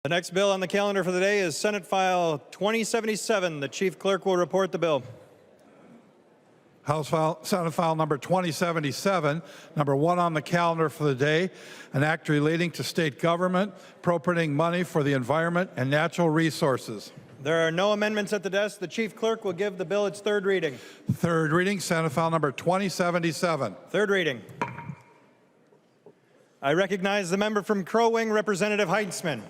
The next bill on the calendar for the day is Senate File 2077. The Chief Clerk will report the bill. Senate File number 2077, number 1 on the calendar for the day, an act relating to state government appropriating money for the environment and natural resources. There are no amendments at the desk. The Chief Clerk will give the bill its third reading. Third reading, Senate File number 2077. Third reading. I recognize the member from Crow Wing, Representative Heitzman.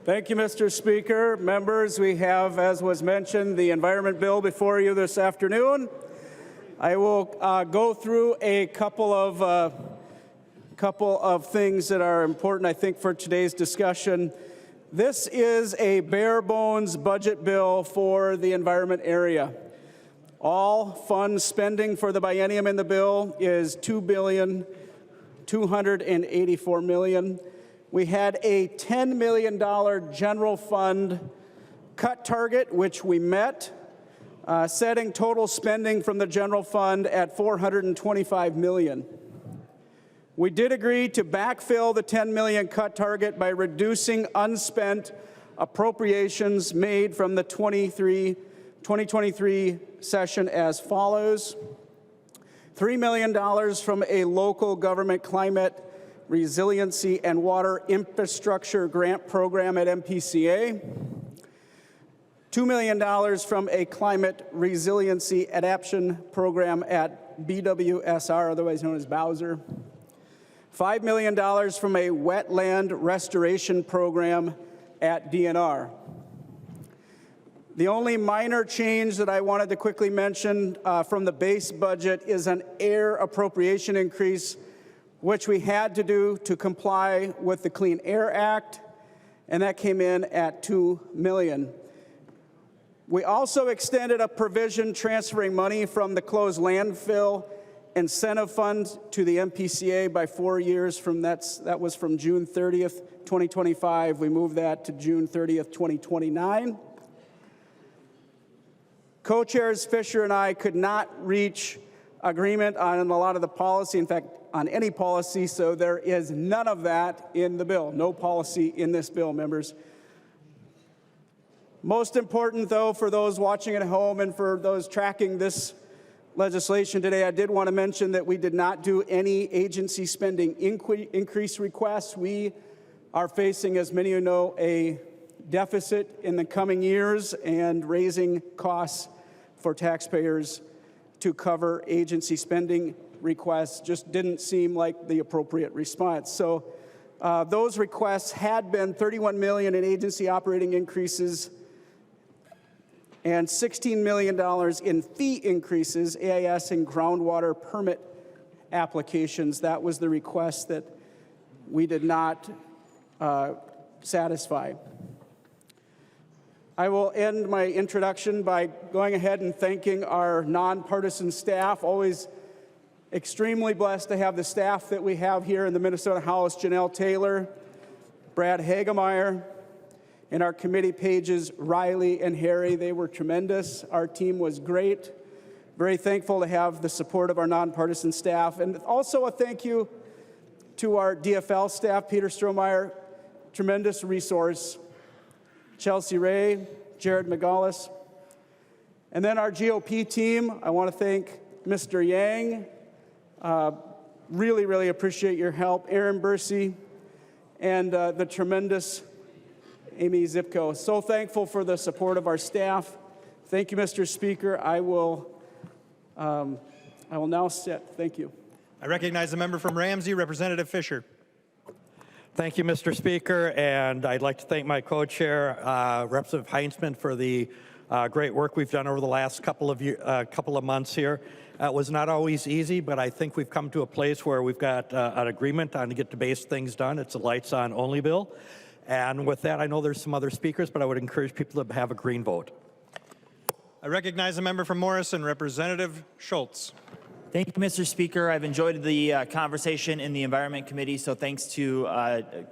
Thank you, Mr. Speaker. Members, we have, as was mentioned, the Environment Bill before you this afternoon. I will go through a couple of things that are important, I think, for today's discussion. This is a bare bones budget bill for the environment area. All fund spending for the biennium in the bill is $2,284 million. We had a $10 million general fund cut target, which we met, setting total spending from the general fund at $425 million. We did agree to backfill the $10 million cut target by reducing unspent appropriations made from the 2023 session as follows. $3 million from a local government climate resiliency and water infrastructure grant program at MPCA. $2 million from a climate resiliency adaptation program at BWSR, otherwise known as Bowser. $5 million from a wetland restoration program at DNR. The only minor change that I wanted to quickly mention from the base budget is an air appropriation increase, which we had to do to comply with the Clean Air Act, and that came in at $2 million. We also extended a provision transferring money from the closed landfill incentive fund to the MPCA by 4 years. That was from June 30th, 2025. We moved that to June 30th, 2029. Co-chairs Fisher and I could not reach agreement on a lot of the policy, in fact, on any policy, so there is none of that in the bill. No policy in this bill, members. Most important, though, for those watching at home and for those tracking this legislation today, I did want to mention that we did not do any agency spending increase requests. We are facing, as many of you know, a deficit in the coming years and raising costs for taxpayers to cover agency spending requests just didn't seem like the appropriate response. So those requests had been $31 million in agency operating increases and $16 million in fee increases, AIS and groundwater permit applications. That was the request that we did not satisfy. I will end my introduction by going ahead and thanking our nonpartisan staff. Always extremely blessed to have the staff that we have here in the Minnesota House: Janelle Taylor, Brad Hagemeyer, and our committee pages, Riley and Harry. They were tremendous. Our team was great. Very thankful to have the support of our nonpartisan staff. And also a thank you to our DFL staff, Peter Strohmeyer, tremendous resource, Chelsea Ray, Jared McGullis. And then our GOP team, I want to thank Mr. Yang. Really appreciate your help. Aaron Bursey and the tremendous Amy Zipko. So thankful for the support of our staff. Thank you, Mr. Speaker. I will now sit. Thank you. I recognize the member from Ramsey, Representative Fisher. Thank you, Mr. Speaker, and I'd like to thank my co-chair, Representative Heitzman, for the great work we've done over the last couple of months here. It was not always easy, but I think we've come to a place where we've got an agreement on to get the base things done. It's a lights on only bill. And with that, I know there's some other speakers, but I would encourage people to have a green vote. I recognize the member from Morrison, Representative Schultz. Thank you, Mr. Speaker. I've enjoyed the conversation in the Environment Committee, so thanks to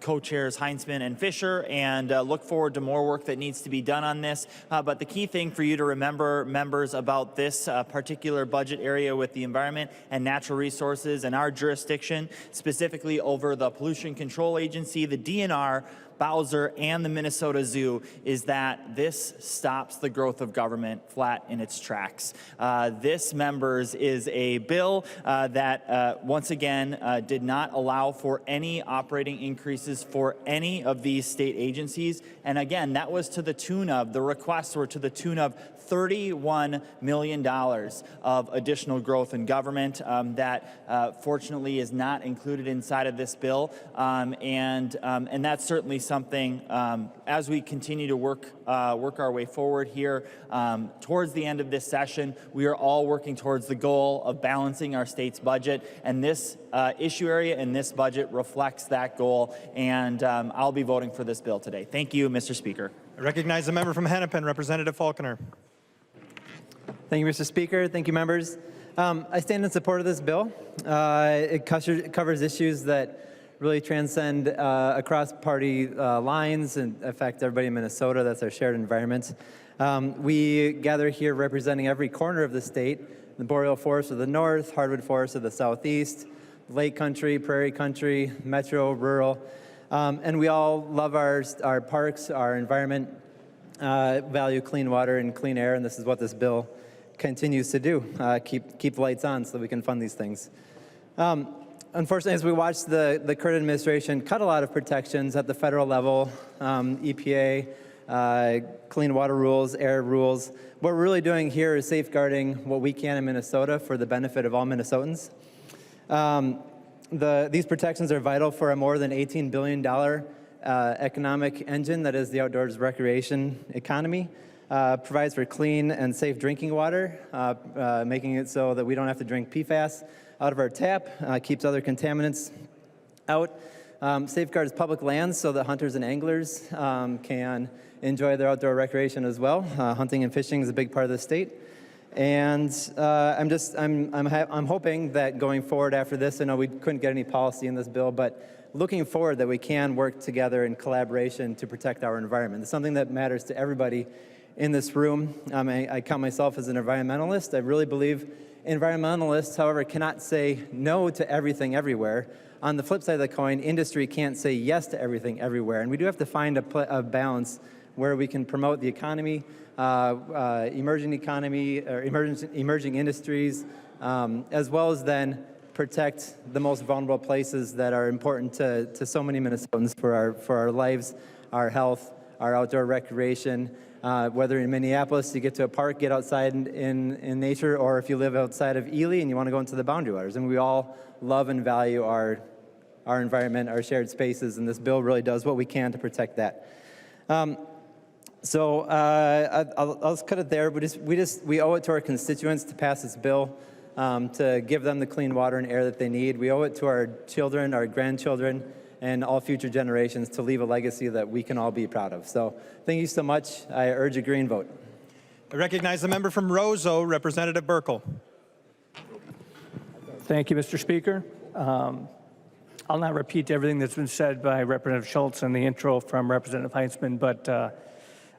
co-chairs Heitzman and Fisher, and look forward to more work that needs to be done on this. But the key thing for you to remember, members, about this particular budget area with the environment and natural resources and our jurisdiction, specifically over the Pollution Control Agency, the DNR, Bowser, and the Minnesota Zoo is that this stops the growth of government flat in its tracks. This, members, is a bill that once again did not allow for any operating increases for any of these state agencies. And again, that was to the tune of, the requests were to the tune of $31 million of additional growth in government that fortunately is not included inside of this bill. And that's certainly something as we continue to work our way forward here towards the end of this session, we are all working towards the goal of balancing our state's budget, and this issue area and this budget reflects that goal, and I'll be voting for this bill today. Thank you, Mr. Speaker. I recognize the member from Hennepin, Representative Falconer. Thank you, Mr. Speaker. Thank you, members. I stand in support of this bill. It covers issues that really transcend across party lines and affect everybody in Minnesota. That's our shared environment. We gather here representing every corner of the state: the boreal forest of the north, hardwood forest of the southeast, lake country, prairie country, metro, rural. And we all love our parks, our environment, value clean water and clean air, and this is what this bill continues to do, keep the lights on so that we can fund these things. Unfortunately, as we watch the current administration cut a lot of protections at the federal level, EPA, clean water rules, air rules, what we're really doing here is safeguarding what we can in Minnesota for the benefit of all Minnesotans. These protections are vital for a more than $18 billion economic engine that is the outdoors recreation economy. Provides for clean and safe drinking water, making it so that we don't have to drink PFAS out of our tap, keeps other contaminants out, safeguards public lands so that hunters and anglers can enjoy their outdoor recreation as well. Hunting and fishing is a big part of the state. And I'm hoping that going forward after this, I know we couldn't get any policy in this bill, but looking forward that we can work together in collaboration to protect our environment. It's something that matters to everybody in this room. I count myself as an environmentalist. I really believe environmentalists, however, cannot say no to everything everywhere. On the flip side of the coin, industry can't say yes to everything everywhere. And we do have to find a balance where we can promote the economy, emerging economy, or emerging industries, as well as then protect the most vulnerable places that are important to so many Minnesotans for our lives, our health, our outdoor recreation. Whether in Minneapolis you get to a park, get outside in nature, or if you live outside of Ely and you want to go into the boundary waters. And we all love and value our environment, our shared spaces, and this bill really does what we can to protect that. So I'll just cut it there. We owe it to our constituents to pass this bill, to give them the clean water and air that they need. We owe it to our children, our grandchildren, and all future generations to leave a legacy that we can all be proud of. So thank you so much. I urge a green vote. I recognize the member from Roseau, Representative Burke. Thank you, Mr. Speaker. I'll not repeat everything that's been said by Representative Schultz and the intro from Representative Heinzman, but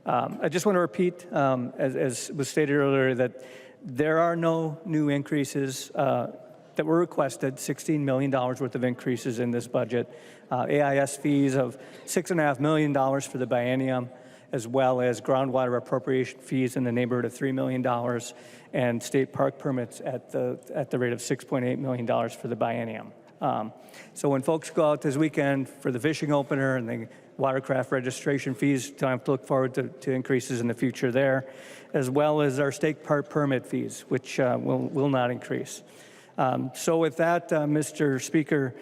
I just want to repeat, as was stated earlier, that there are no new increases that were requested, $16 million worth of increases in this budget. AIS fees of $6.5 million for the biennium, as well as groundwater appropriation fees in the neighborhood of $3 million, and state park permits at the rate of $6.8 million for the biennium. So when folks go out this weekend for the fishing opener and the watercraft registration fees, don't have to look forward to increases in the future there, as well as our state park permit fees, which will not increase. So with that, Mr. Speaker,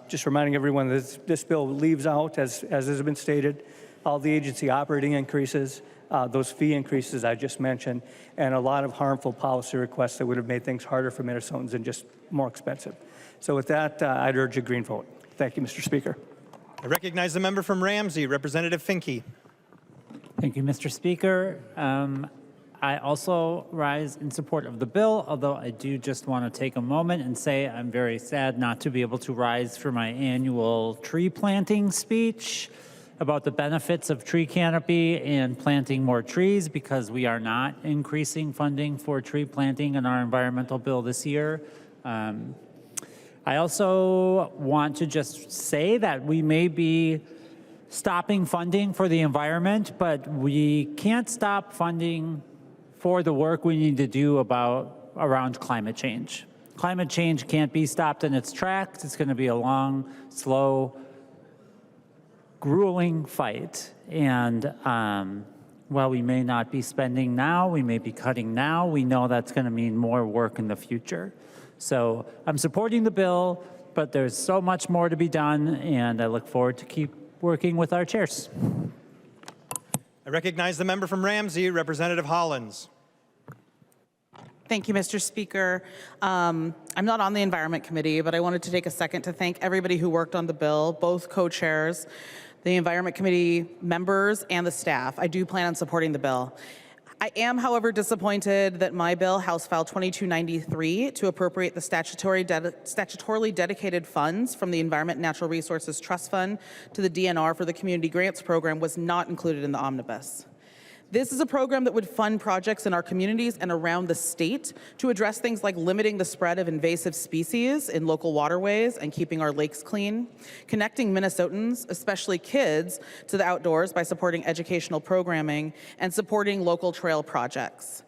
just reminding everyone that this bill leaves out, as has been stated, all the agency operating increases, those fee increases I just mentioned, and a lot of harmful policy requests that would have made things harder for Minnesotans and just more expensive. So with that, I'd urge a green vote. Thank you, Mr. Speaker. I recognize the member from Ramsey, Representative Finke. Thank you, Mr. Speaker. I also rise in support of the bill, although I do just want to take a moment and say I'm very sad not to be able to rise for my annual tree planting speech about the benefits of tree canopy and planting more trees, because we are not increasing funding for tree planting in our environmental bill this year. I also want to just say that we may be stopping funding for the environment, but we can't stop funding for the work we need to do around climate change. Climate change can't be stopped in its tracks. It's going to be a long, slow, grueling fight. And while we may not be spending now, we may be cutting now, we know that's going to mean more work in the future. So I'm supporting the bill, but there's so much more to be done, and I look forward to keep working with our chairs. I recognize the member from Ramsey, Representative Hollands. Thank you, Mr. Speaker. I'm not on the Environment Committee, but I wanted to take a second to thank everybody who worked on the bill, both co-chairs, the Environment Committee members, and the staff. I do plan on supporting the bill. I am, however, disappointed that my bill, House File 2293, to appropriate the statutorily dedicated funds from the Environment and Natural Resources Trust Fund to the DNR for the Community Grants Program was not included in the omnibus. This is a program that would fund projects in our communities and around the state to address things like limiting the spread of invasive species in local waterways and keeping our lakes clean, connecting Minnesotans, especially kids, to the outdoors by supporting educational programming and supporting local trail projects.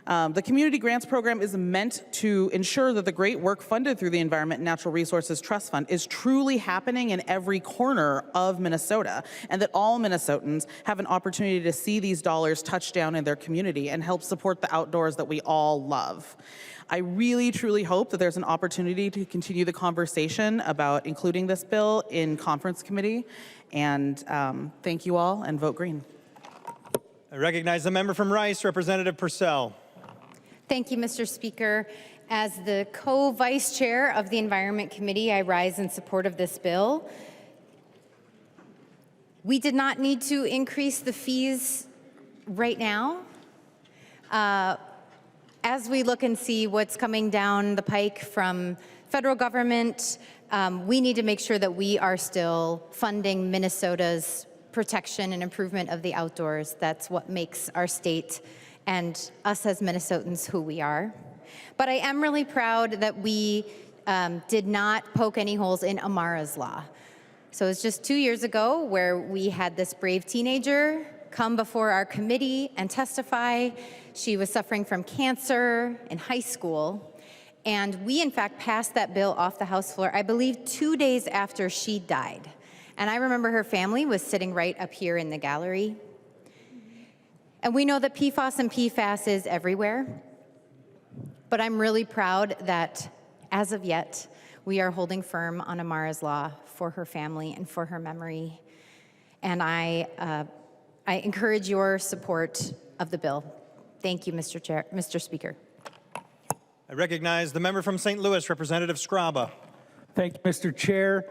The Community Grants Program is meant to ensure that the great work funded through the Environment and Natural Resources Trust Fund is truly happening in every corner of Minnesota, and that all Minnesotans have an opportunity to see these dollars touch down in their community and help support the outdoors that we all love. I really, truly hope that there's an opportunity to continue the conversation about including this bill in conference committee, and thank you all, and vote green. I recognize the member from Rice, Representative Purcell. Thank you, Mr. Speaker. As the co-vice chair of the Environment Committee, I rise in support of this bill. We did not need to increase the fees right now. As we look and see what's coming down the pike from federal government, we need to make sure that we are still funding Minnesota's protection and improvement of the outdoors. That's what makes our state and us as Minnesotans who we are. But I am really proud that we did not poke any holes in Amara's law. So it was just 2 years ago where we had this brave teenager come before our committee and testify. She was suffering from cancer in high school. And we, in fact, passed that bill off the House floor, I believe 2 days after she died. And I remember her family was sitting right up here in the gallery. And we know that PFAS and PFAS is everywhere, but I'm really proud that, as of yet, we are holding firm on Amara's law for her family and for her memory. And I encourage your support of the bill. Thank you, Mr. Speaker. I recognize the member from St. Louis, Representative Scraba. Thank you, Mr. Chair.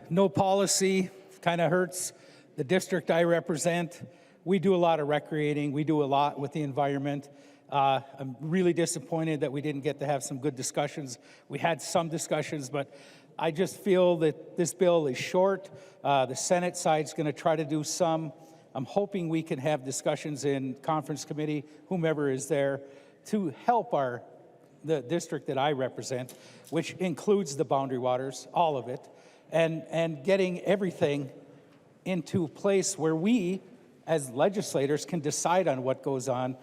No policy kind of hurts the district I represent. We do a lot of recreating. We do a lot with the environment. I'm really disappointed that we didn't get to have some good discussions. We had some discussions, but I just feel that this bill is short. The Senate side's going to try to do some. I'm hoping we can have discussions in conference committee, whomever is there, to help the district that I represent, which includes the boundary waters, all of it, and getting everything into place where we, as legislators, can decide on what goes on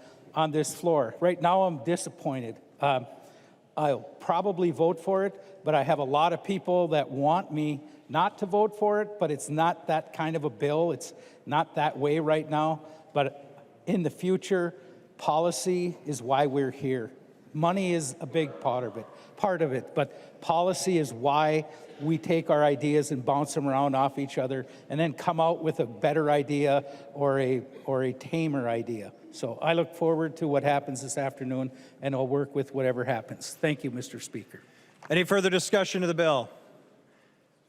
this floor. Right now, I'm disappointed. I'll probably vote for it, but I have a lot of people that want me not to vote for it, but it's not that kind of a bill. It's not that way right now. But in the future, policy is why we're here. Money is a big part of it, but policy is why we take our ideas and bounce them around off each other and then come out with a better idea or a tamer idea. So I look forward to what happens this afternoon, and I'll work with whatever happens. Thank you, Mr. Speaker. Any further discussion of the bill?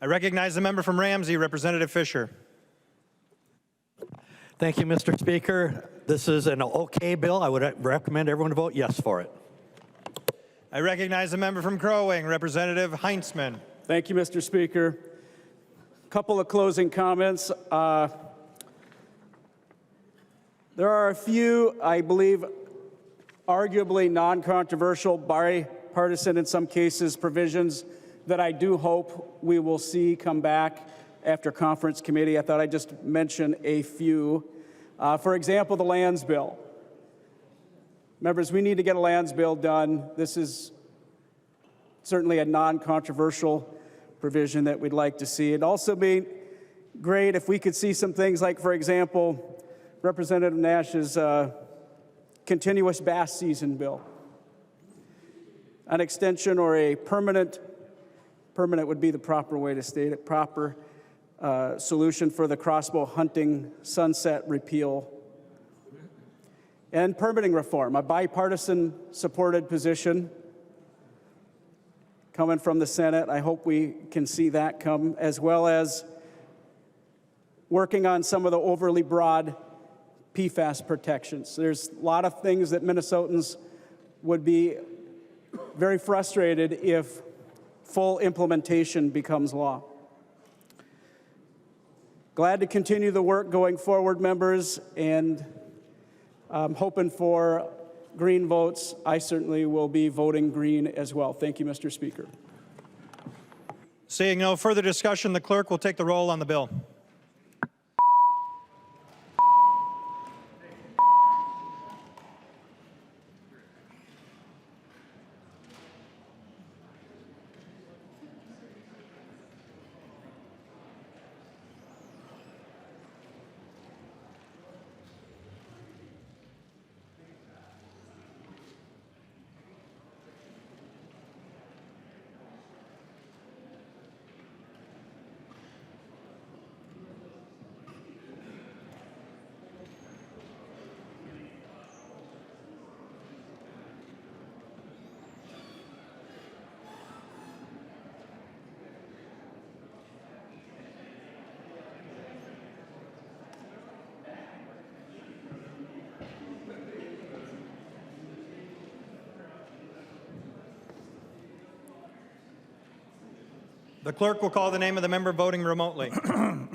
I recognize the member from Ramsey, Representative Fisher. Thank you, Mr. Speaker. This is an okay bill. I would recommend everyone to vote yes for it. I recognize the member from Crow Wing, Representative Heintzman. Thank you, Mr. Speaker. A couple of closing comments. There are a few, I believe, arguably non-controversial, bipartisan in some cases, provisions that I do hope we will see come back after conference committee. I thought I'd just mention a few. For example, the lands bill. Members, we need to get a lands bill done. This is certainly a non-controversial provision that we'd like to see. It'd also be great if we could see some things like, for example, Representative Nash's continuous bass season bill. An extension or a permanent would be the proper way to state it, proper solution for the crossbow hunting sunset repeal. And permitting reform, a bipartisan supported position coming from the Senate. I hope we can see that come, as well as working on some of the overly broad PFAS protections. There's a lot of things that Minnesotans would be very frustrated if full implementation becomes law. Glad to continue the work going forward, members, and I'm hoping for green votes. I certainly will be voting green as well. Thank you, Mr. Speaker. Seeing no further discussion, the clerk will take the roll on the bill. The clerk will call the name of the member voting remotely. Acom.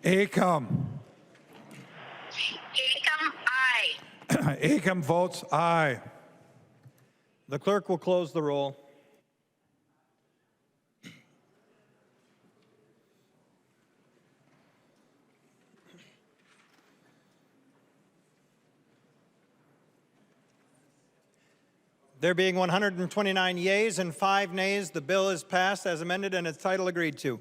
Acom, aye. Acom votes aye. The clerk will close the roll. There being 129 yeas and 5 nays, the bill is passed as amended and its title agreed to.